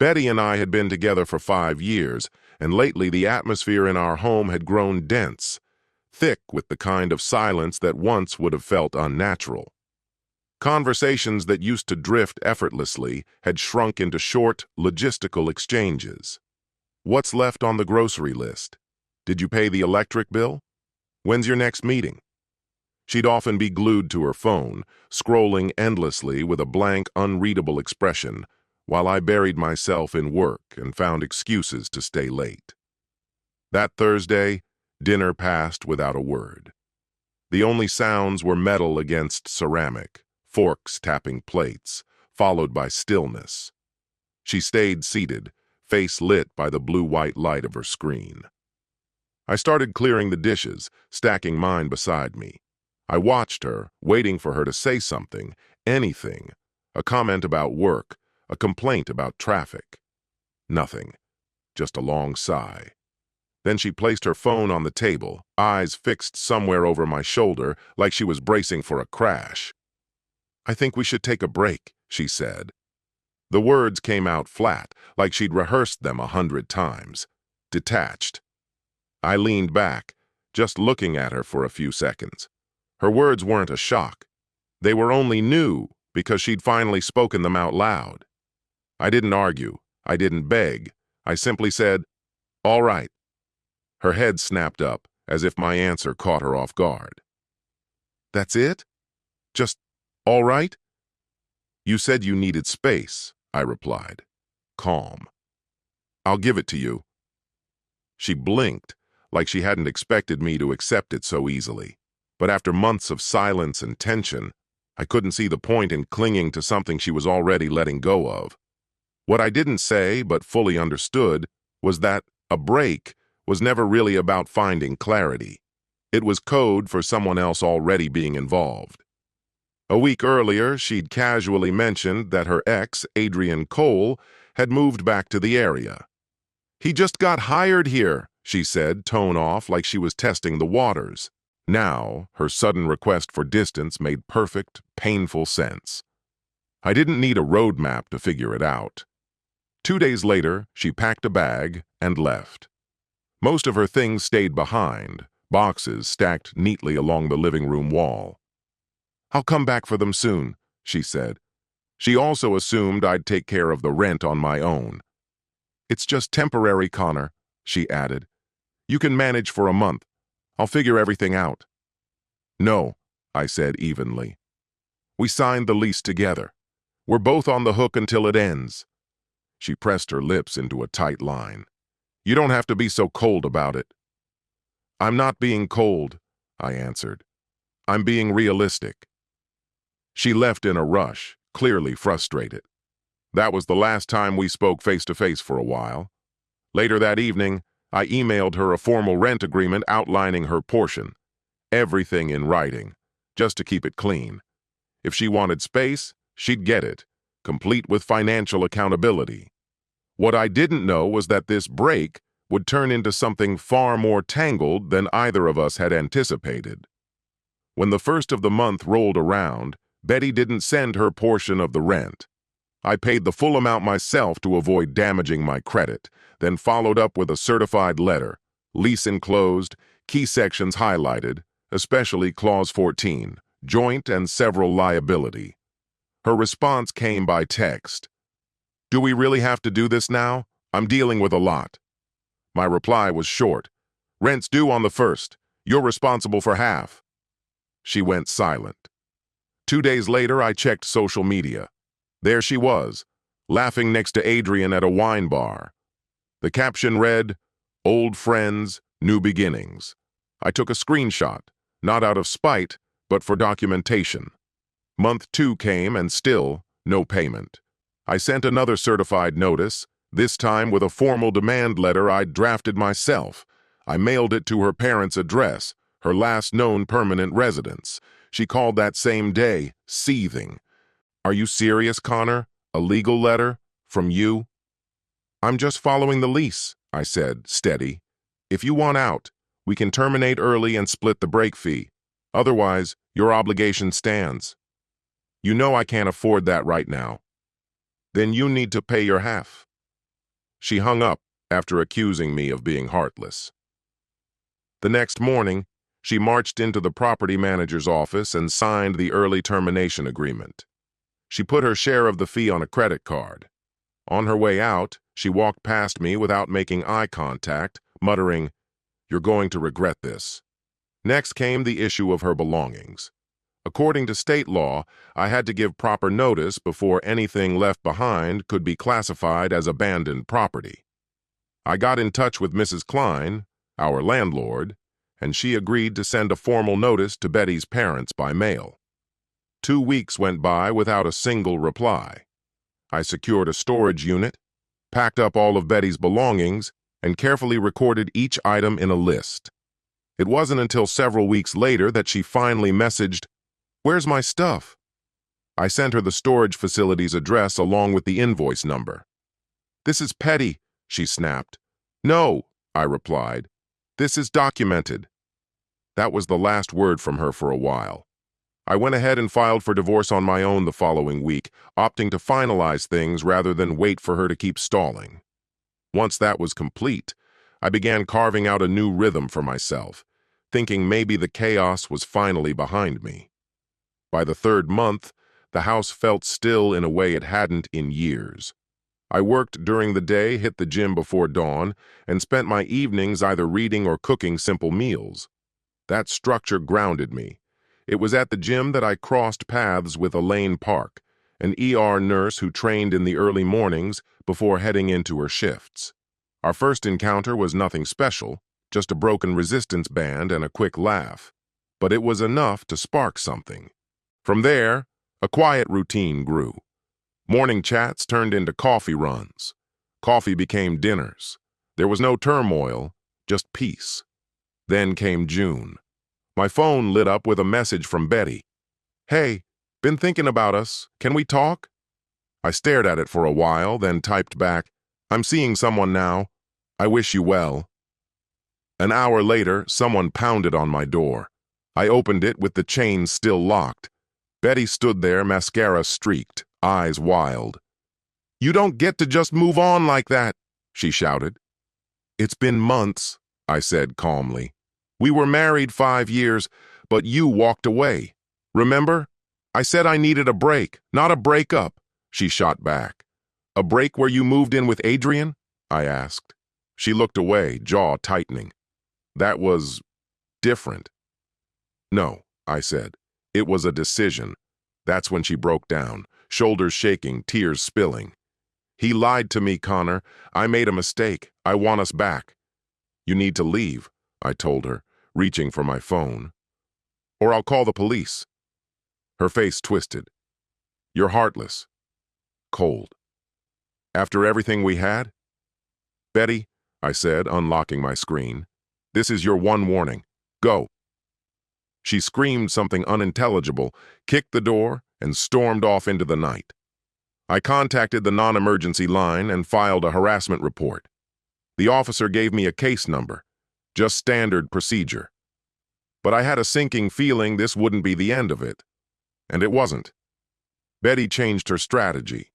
Betty and I had been together for 5 years, and lately the atmosphere in our home had grown dense, thick with the kind of silence that once would have felt unnatural. Conversations that used to drift effortlessly had shrunk into short, logistical exchanges. What's left on the grocery list? Did you pay the electric bill? When's your next meeting? She'd often be glued to her phone, scrolling endlessly with a blank, unreadable expression, while I buried myself in work and found excuses to stay late. That Thursday, dinner passed without a word. The only sounds were metal against ceramic, forks tapping plates, followed by stillness. She stayed seated, face lit by the blue-white light of her screen. I started clearing the dishes, stacking mine beside me. I watched her, waiting for her to say something, anything, a comment about work, a complaint about traffic. Nothing, just a long sigh. Then she placed her phone on the table, eyes fixed somewhere over my shoulder like she was bracing for a crash. "I think we should take a break," she said. The words came out flat, like she'd rehearsed them 100 times, detached. I leaned back, just looking at her for a few seconds. Her words weren't a shock. They were only new because she'd finally spoken them out loud. I didn't argue. I didn't beg. I simply said, "All right." Her head snapped up, as if my answer caught her off guard. "That's it? Just all right?" "You said you needed space," I replied, calm. "I'll give it to you." She blinked, like she hadn't expected me to accept it so easily. But after months of silence and tension, I couldn't see the point in clinging to something she was already letting go of. What I didn't say, but fully understood, was that a break was never really about finding clarity. It was code for someone else already being involved. A week earlier, she'd casually mentioned that her ex, Adrian Cole, had moved back to the area. "He just got hired here," she said, tone off like she was testing the waters. Now, her sudden request for distance made perfect, painful sense. I didn't need a roadmap to figure it out. 2 days later, she packed a bag and left. Most of her things stayed behind, boxes stacked neatly along the living room wall. "I'll come back for them soon," she said. She also assumed I'd take care of the rent on my own. "It's just temporary, Connor," she added. "You can manage for a month. I'll figure everything out." "No," I said evenly. "We signed the lease together. We're both on the hook until it ends." She pressed her lips into a tight line. "You don't have to be so cold about it." "I'm not being cold," I answered. "I'm being realistic." She left in a rush, clearly frustrated. That was the last time we spoke face-to-face for a while. Later that evening, I emailed her a formal rent agreement outlining her portion. Everything in writing, just to keep it clean. If she wanted space, she'd get it, complete with financial accountability. What I didn't know was that this break would turn into something far more tangled than either of us had anticipated. When the first of the month rolled around, Betty didn't send her portion of the rent. I paid the full amount myself to avoid damaging my credit, then followed up with a certified letter, lease enclosed, key sections highlighted, especially Clause 14, joint and several liability. Her response came by text. "Do we really have to do this now? I'm dealing with a lot." My reply was short. "Rent's due on the 1st. You're responsible for half." She went silent. 2 days later, I checked social media. There she was, laughing next to Adrian at a wine bar. The caption read, "Old friends, new beginnings." I took a screenshot, not out of spite, but for documentation. Month 2 came and still no payment. I sent another certified notice, this time with a formal demand letter I'd drafted myself. I mailed it to her parents' address, her last known permanent residence. She called that same day, seething. "Are you serious, Connor? A legal letter? From you?" "I'm just following the lease," I said, steady. "If you want out, we can terminate early and split the break fee. Otherwise, your obligation stands." "You know I can't afford that right now." "Then you need to pay your half." She hung up after accusing me of being heartless. The next morning, she marched into the property manager's office and signed the early termination agreement. She put her share of the fee on a credit card. On her way out, she walked past me without making eye contact, muttering, "You're going to regret this." Next came the issue of her belongings. According to state law, I had to give proper notice before anything left behind could be classified as abandoned property. I got in touch with Mrs. Klein, our landlord, and she agreed to send a formal notice to Betty's parents by mail. 2 weeks went by without a single reply. I secured a storage unit, packed up all of Betty's belongings, and carefully recorded each item in a list. It wasn't until several weeks later that she finally messaged, "Where's my stuff?" I sent her the storage facility's address along with the invoice number. "This is petty," she snapped. "No," I replied. "This is documented." That was the last word from her for a while. I went ahead and filed for divorce on my own the following week, opting to finalize things rather than wait for her to keep stalling. Once that was complete, I began carving out a new rhythm for myself, thinking maybe the chaos was finally behind me. By the 3rd month, the house felt still in a way it hadn't in years. I worked during the day, hit the gym before dawn, and spent my evenings either reading or cooking simple meals. That structure grounded me. It was at the gym that I crossed paths with Elaine Park, an ER nurse who trained in the early mornings before heading into her shifts. Our first encounter was nothing special, just a broken resistance band and a quick laugh. But it was enough to spark something. From there, a quiet routine grew. Morning chats turned into coffee runs. Coffee became dinners. There was no turmoil, just peace. Then came June. My phone lit up with a message from Betty. "Hey, been thinking about us. Can we talk?" I stared at it for a while, then typed back, "I'm seeing someone now. I wish you well." An hour later, someone pounded on my door. I opened it with the chain still locked. Betty stood there, mascara streaked, eyes wild. "You don't get to just move on like that," she shouted. "It's been months," I said calmly. "We were married 5 years, but you walked away. Remember? I said I needed a break, not a breakup," she shot back. "A break where you moved in with Adrian?" I asked. She looked away, jaw tightening. "That was different." "No," I said. "It was a decision." That's when she broke down, shoulders shaking, tears spilling. "He lied to me, Connor. I made a mistake. I want us back." "You need to leave," I told her, reaching for my phone. "Or I'll call the police." Her face twisted. "You're heartless." Cold. "After everything we had?" "Betty," I said, unlocking my screen, "this is your one warning. Go." She screamed something unintelligible, kicked the door, and stormed off into the night. I contacted the non-emergency line and filed a harassment report. The officer gave me a case number, just standard procedure. But I had a sinking feeling this wouldn't be the end of it. And it wasn't. Betty changed her strategy.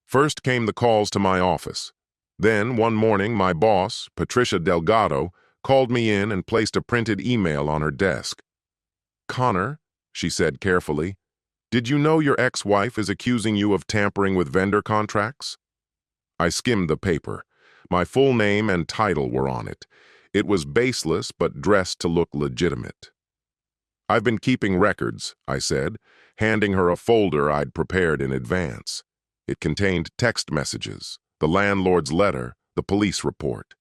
First came the calls to my office. Then, one morning, my boss, Patricia Delgado, called me in and placed a printed email on her desk. "Connor," she said carefully, "did you know your ex-wife is accusing you of tampering with vendor contracts?" I skimmed the paper. My full name and title were on it. It was baseless but dressed to look legitimate. "I've been keeping records," I said, handing her a folder I'd prepared in advance. It contained text messages, the landlord's letter, the police report.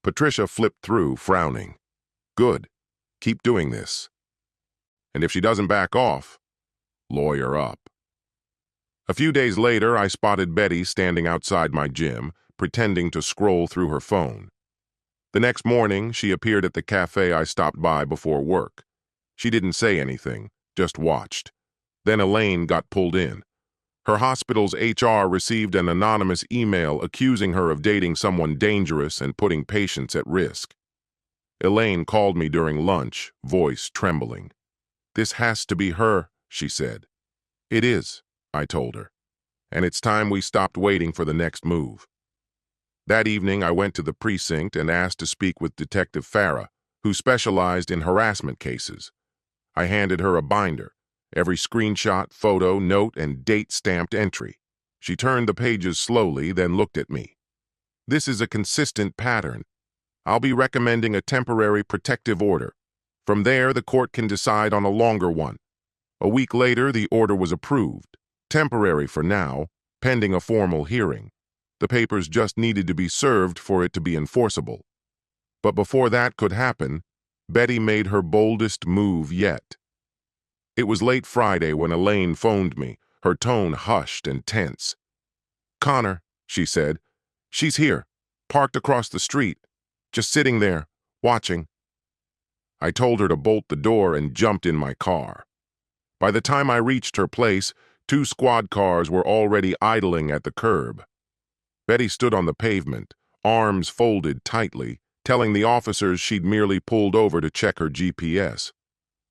Patricia flipped through, frowning. "Good. Keep doing this. And if she doesn't back off, lawyer up." A few days later, I spotted Betty standing outside my gym, pretending to scroll through her phone. The next morning, she appeared at the cafe I stopped by before work. She didn't say anything, just watched. Then Elaine got pulled in. Her hospital's HR received an anonymous email accusing her of dating someone dangerous and putting patients at risk. Elaine called me during lunch, voice trembling. "This has to be her," she said. "It is," I told her. "And it's time we stopped waiting for the next move." That evening, I went to the precinct and asked to speak with Detective Farah, who specialized in harassment cases. I handed her a binder, every screenshot, photo, note, and date-stamped entry. She turned the pages slowly, then looked at me. This is a consistent pattern. I'll be recommending a temporary protective order. From there, the court can decide on a longer one. A week later, the order was approved. Temporary for now, pending a formal hearing. The papers just needed to be served for it to be enforceable. But before that could happen, Betty made her boldest move yet. It was late Friday when Elaine phoned me, her tone hushed and tense. "Connor," she said, "she's here, parked across the street, just sitting there, watching." I told her to bolt the door and jumped in my car. By the time I reached her place, 2 squad cars were already idling at the curb. Betty stood on the pavement, arms folded tightly, telling the officers she'd merely pulled over to check her GPS.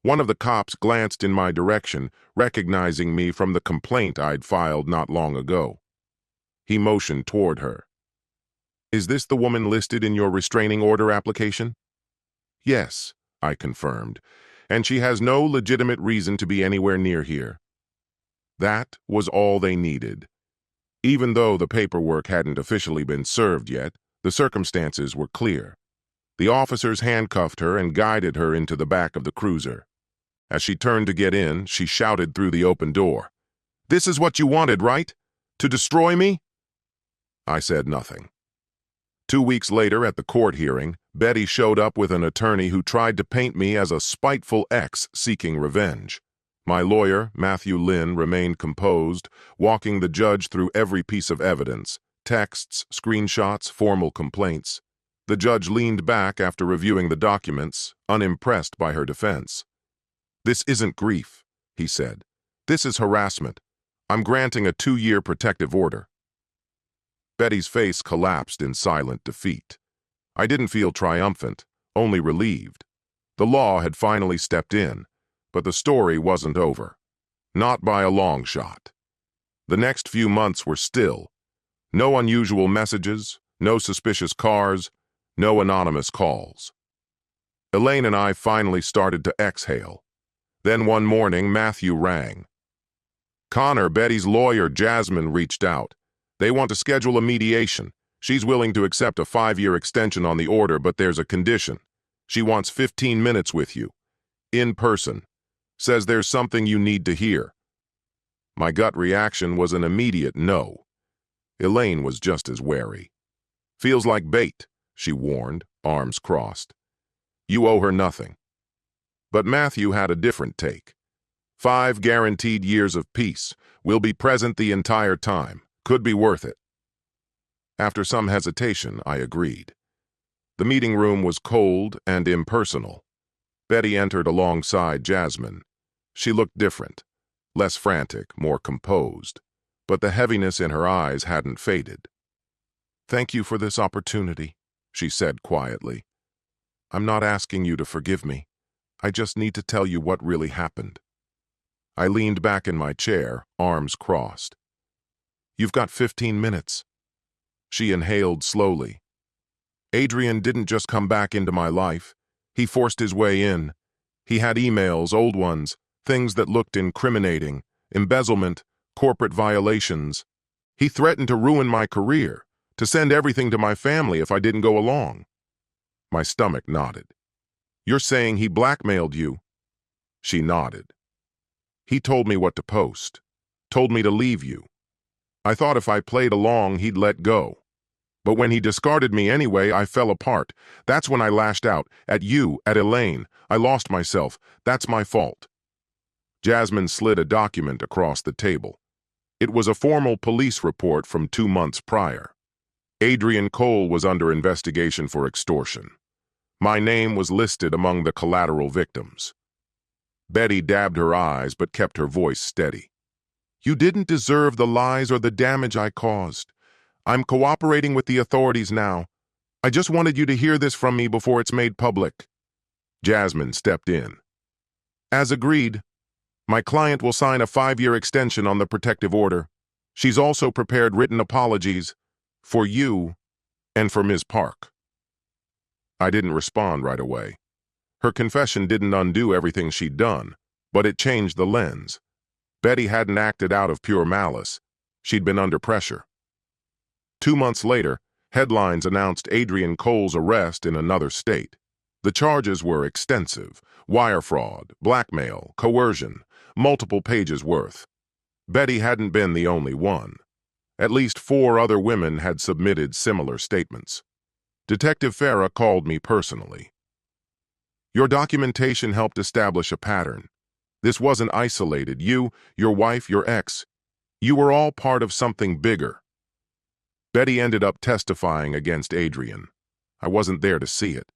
One of the cops glanced in my direction, recognizing me from the complaint I'd filed not long ago. He motioned toward her. "Is this the woman listed in your restraining order application?" "Yes," I confirmed, "and she has no legitimate reason to be anywhere near here." That was all they needed. Even though the paperwork hadn't officially been served yet, the circumstances were clear. The officers handcuffed her and guided her into the back of the cruiser. As she turned to get in, she shouted through the open door, "This is what you wanted, right? To destroy me?" I said nothing. 2 weeks later, at the court hearing, Betty showed up with an attorney who tried to paint me as a spiteful ex seeking revenge. My lawyer, Matthew Lynn, remained composed, walking the judge through every piece of evidence, texts, screenshots, formal complaints. The judge leaned back after reviewing the documents, unimpressed by her defense. "This isn't grief," he said. "This is harassment. I'm granting a 2-year protective order." Betty's face collapsed in silent defeat. I didn't feel triumphant, only relieved. The law had finally stepped in, but the story wasn't over. Not by a long shot. The next few months were still. No unusual messages, no suspicious cars, no anonymous calls. Elaine and I finally started to exhale. Then one morning, Matthew rang. "Connor, Betty's lawyer, Jasmine, reached out. They want to schedule a mediation. She's willing to accept a 5-year extension on the order, but there's a condition. She wants 15 minutes with you. In person. Says there's something you need to hear." My gut reaction was an immediate no. Elaine was just as wary. "Feels like bait," she warned, arms crossed. "You owe her nothing." But Matthew had a different take. 5 guaranteed years of peace. We'll be present the entire time. Could be worth it. After some hesitation, I agreed. The meeting room was cold and impersonal. Betty entered alongside Jasmine. She looked different, less frantic, more composed, but the heaviness in her eyes hadn't faded. "Thank you for this opportunity," she said quietly. "I'm not asking you to forgive me. I just need to tell you what really happened." I leaned back in my chair, arms crossed. "You've got 15 minutes. She inhaled slowly. "Adrian didn't just come back into my life. He forced his way in. He had emails, old ones, things that looked incriminating, embezzlement, corporate violations. He threatened to ruin my career, to send everything to my family if I didn't go along." My stomach nodded. "You're saying he blackmailed you?" She nodded. "He told me what to post, told me to leave you. I thought if I played along, he'd let go. But when he discarded me anyway, I fell apart. That's when I lashed out. At you, at Elaine. I lost myself. That's my fault." Jasmine slid a document across the table. It was a formal police report from 2 months prior. Adrian Cole was under investigation for extortion. My name was listed among the collateral victims. Betty dabbed her eyes but kept her voice steady. "You didn't deserve the lies or the damage I caused. I'm cooperating with the authorities now. I just wanted you to hear this from me before it's made public." Jasmine stepped in. "As agreed, my client will sign a 5-year extension on the protective order. She's also prepared written apologies for you And for Ms. Park. I didn't respond right away. Her confession didn't undo everything she'd done, but it changed the lens. Betty hadn't acted out of pure malice. She'd been under pressure. 2 months later, headlines announced Adrian Cole's arrest in another state. The charges were extensive: wire fraud, blackmail, coercion, multiple pages worth. Betty hadn't been the only one. At least 4 other women had submitted similar statements. Detective Farah called me personally. "Your documentation helped establish a pattern. This wasn't isolated. You, your wife, your ex, you were all part of something bigger." Betty ended up testifying against Adrian. I wasn't there to see it.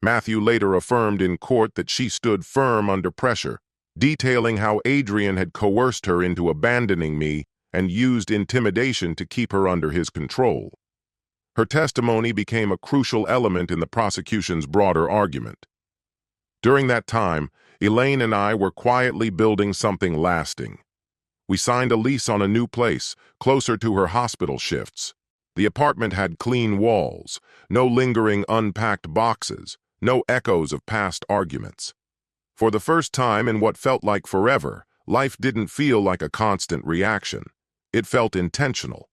Matthew later affirmed in court that she stood firm under pressure, detailing how Adrian had coerced her into abandoning me and used intimidation to keep her under his control. Her testimony became a crucial element in the prosecution's broader argument. During that time, Elaine and I were quietly building something lasting. We signed a lease on a new place, closer to her hospital shifts. The apartment had clean walls, no lingering unpacked boxes, no echoes of past arguments. For the first time in what felt like forever, life didn't feel like a constant reaction. It felt intentional.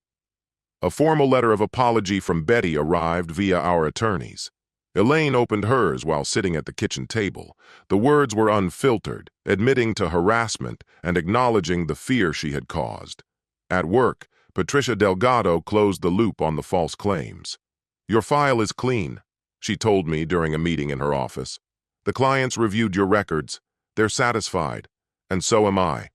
A formal letter of apology from Betty arrived via our attorneys. Elaine opened hers while sitting at the kitchen table. The words were unfiltered, admitting to harassment and acknowledging the fear she had caused. At work, Patricia Delgado closed the loop on the false claims. "Your file is clean," she told me during a meeting in her office. "The clients reviewed your records. They're satisfied, and so am I."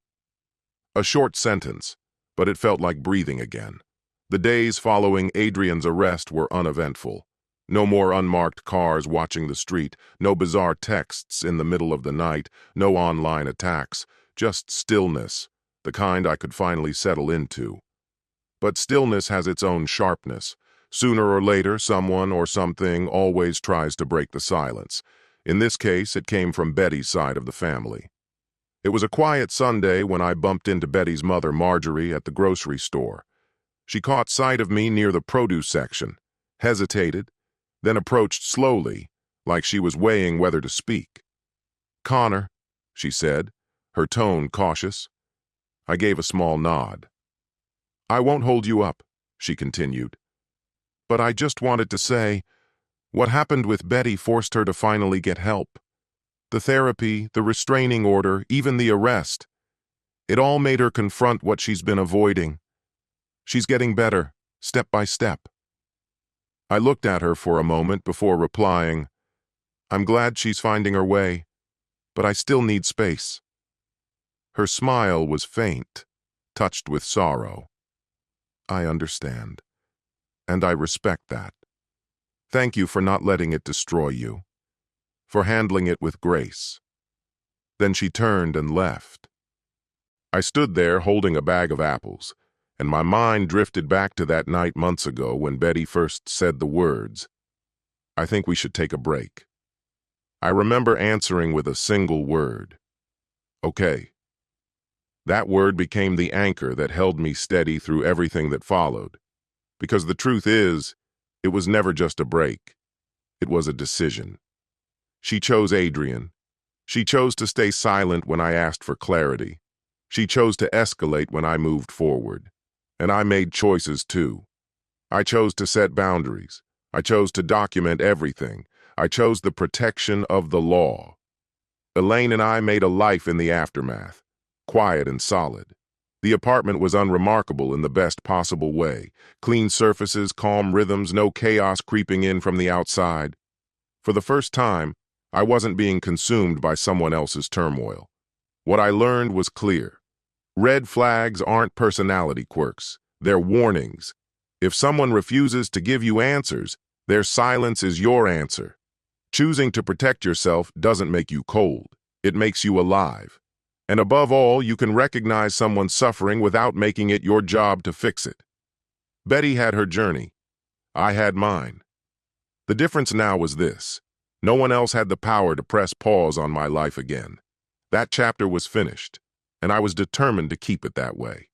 A short sentence, but it felt like breathing again. The days following Adrian's arrest were uneventful. No more unmarked cars watching the street, no bizarre texts in the middle of the night, no online attacks, just stillness, the kind I could finally settle into. But stillness has its own sharpness. Sooner or later, someone or something always tries to break the silence. In this case, it came from Betty's side of the family. It was a quiet Sunday when I bumped into Betty's mother, Marjorie, at the grocery store. She caught sight of me near the produce section, hesitated, then approached slowly, like she was weighing whether to speak. "Connor," she said, her tone cautious. I gave a small nod. "I won't hold you up," she continued. "But I just wanted to say, what happened with Betty forced her to finally get help. The therapy, the restraining order, even the arrest. It all made her confront what she's been avoiding. She's getting better, step by step." I looked at her for a moment before replying, "I'm glad she's finding her way, but I still need space." Her smile was faint, touched with sorrow. "I understand, and I respect that. Thank you for not letting it destroy you, for handling it with grace." Then she turned and left. I stood there holding a bag of apples, and my mind drifted back to that night months ago when Betty first said the words, "I think we should take a break." I remember answering with a single word, "Okay." That word became the anchor that held me steady through everything that followed. Because the truth is, it was never just a break. It was a decision. She chose Adrian. She chose to stay silent when I asked for clarity. She chose to escalate when I moved forward. And I made choices too. I chose to set boundaries. I chose to document everything. I chose the protection of the law. Elaine and I made a life in the aftermath, quiet and solid. The apartment was unremarkable in the best possible way. Clean surfaces, calm rhythms, no chaos creeping in from the outside. For the first time, I wasn't being consumed by someone else's turmoil. What I learned was clear. Red flags aren't personality quirks. They're warnings. If someone refuses to give you answers, their silence is your answer. Choosing to protect yourself doesn't make you cold. It makes you alive. And above all, you can recognize someone's suffering without making it your job to fix it. Betty had her journey. I had mine. The difference now was this. No one else had the power to press pause on my life again. That chapter was finished, and I was determined to keep it that way.